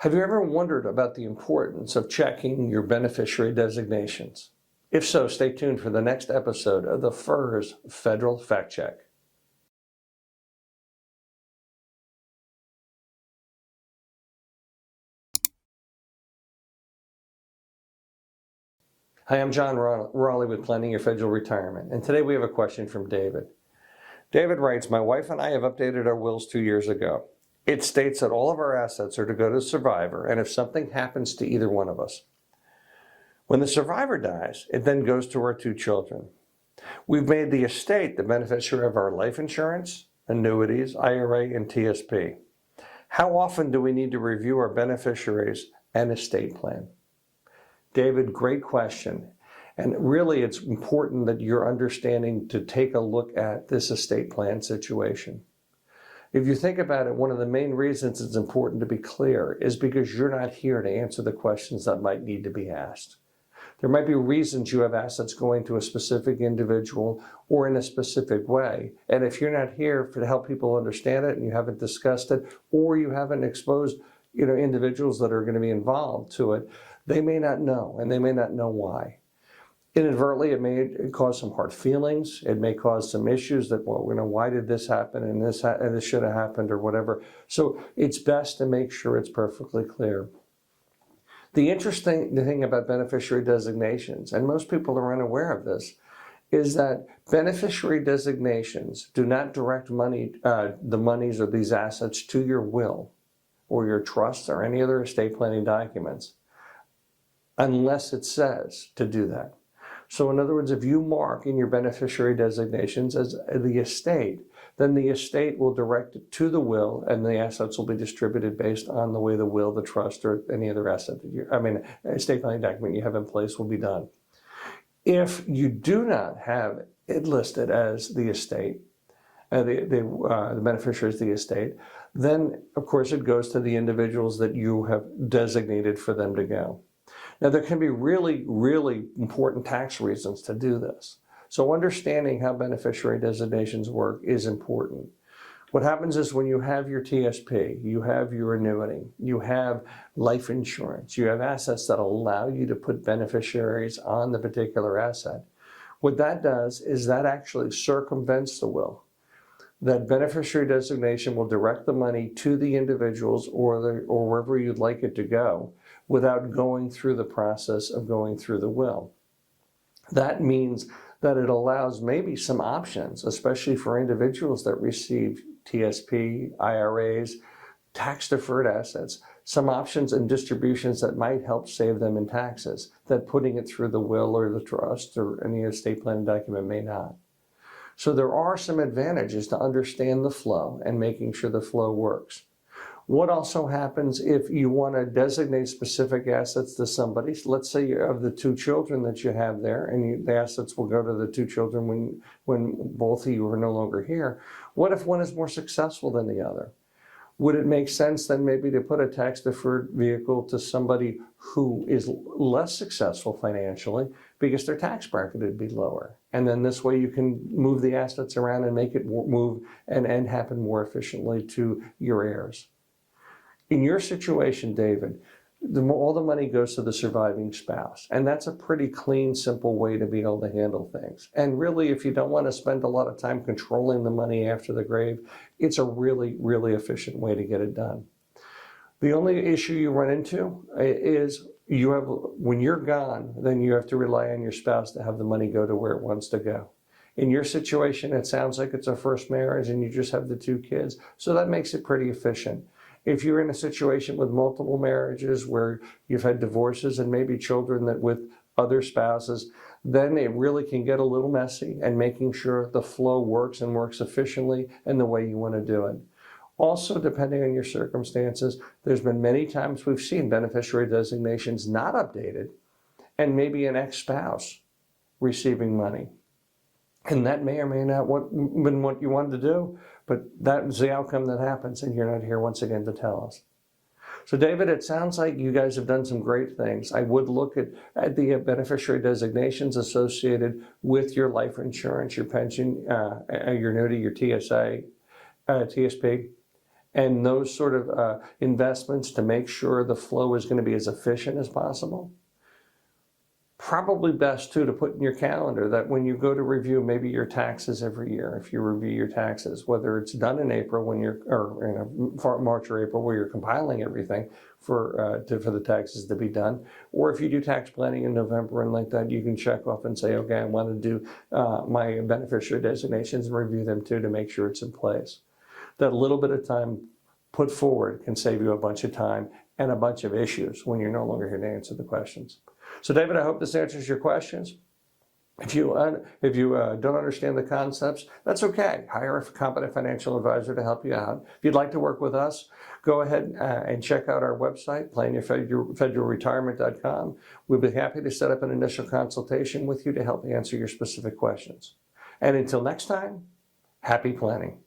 Have you ever wondered about the importance of checking your beneficiary designations? If so, stay tuned for the next episode of the FERS Federal Fact Check. Hi, I'm John Raleigh with Planning Your Federal Retirement, and today we have a question from David. David writes, my wife and I have updated our wills 2 years ago. It states that all of our assets are to go to the survivor, and if something happens to either one of us. When the survivor dies, it then goes to our 2 children. We've made the estate the beneficiary of our life insurance, annuities, IRA, and TSP. How often do we need to review our beneficiaries and estate plan? David, great question. And really, it's important that you're understanding to take a look at this estate plan situation. If you think about it, one of the main reasons it's important to be clear is because you're not here to answer the questions that might need to be asked. There might be reasons you have assets going to a specific individual or in a specific way. And if you're not here to help people understand it and you haven't discussed it, or you haven't exposed individuals that are going to be involved to it, they may not know, and they may not know why. Inadvertently, it may cause some hard feelings. It may cause some issues that, well, why did this happen and this should have happened or whatever. So it's best to make sure it's perfectly clear. The interesting thing about beneficiary designations, and most people are unaware of this, is that beneficiary designations do not direct the monies or these assets to your will or your trust or any other estate planning documents unless it says to do that. So in other words, if you mark in your beneficiary designations as the estate, then the estate will direct it to the will and the assets will be distributed based on the way the will, the trust, or any other asset estate planning document you have in place will be done. If you do not have it listed as the estate, the beneficiary is the estate, then of course it goes to the individuals that you have designated for them to go. Now, there can be really, really important tax reasons to do this. So understanding how beneficiary designations work is important. What happens is when you have your TSP, you have your annuity, you have life insurance, you have assets that allow you to put beneficiaries on the particular asset. What that does is that actually circumvents the will. That beneficiary designation will direct the money to the individuals or wherever you'd like it to go, without going through the process of going through the will. That means that it allows maybe some options, especially for individuals that receive TSP, IRAs, tax-deferred assets, some options and distributions that might help save them in taxes, that putting it through the will or the trust or any estate planning document may not. So there are some advantages to understand the flow and making sure the flow works. What also happens if you want to designate specific assets to somebody? So let's say you have the 2 children that you have there, and the assets will go to the 2 children when both of you are no longer here. What if one is more successful than the other? Would it make sense then maybe to put a tax-deferred vehicle to somebody who is less successful financially because their tax bracket would be lower? And then this way you can move the assets around and make it move and happen more efficiently to your heirs. In your situation, David, all the money goes to the surviving spouse. And that's a pretty clean, simple way to be able to handle things. And really, if you don't want to spend a lot of time controlling the money after the grave, it's a really, really efficient way to get it done. The only issue you run into is when you're gone, then you have to rely on your spouse to have the money go to where it wants to go. In your situation, it sounds like it's a first marriage and you just have the 2 kids. So that makes it pretty efficient. If you're in a situation with multiple marriages where you've had divorces and maybe children that with other spouses, then it really can get a little messy, and making sure the flow works and works efficiently and the way you want to do it. Also, depending on your circumstances, there's been many times we've seen beneficiary designations not updated and maybe an ex-spouse receiving money. And that may or may not been what you wanted to do, but that was the outcome that happens, and you're not here once again to tell us. So David, it sounds like you guys have done some great things. I would look at the beneficiary designations associated with your life insurance, your pension, your annuity, your TSA, TSP, and those sort of investments to make sure the flow is going to be as efficient as possible. Probably best too to put in your calendar that when you go to review maybe your taxes every year, if you review your taxes, whether it's done in April when you're, or in March or April where you're compiling everything for the taxes to be done, or if you do tax planning in November and like that, you can check off and say, okay, I want to do my beneficiary designations and review them too to make sure it's in place. That little bit of time put forward can save you a bunch of time and a bunch of issues when you're no longer here to answer the questions. So David, I hope this answers your questions. If you don't understand the concepts, that's okay. Hire a competent financial advisor to help you out. If you'd like to work with us, go ahead and check out our website, planyourfederalretirement.com. We'll be happy to set up an initial consultation with you to help answer your specific questions. And until next time, happy planning.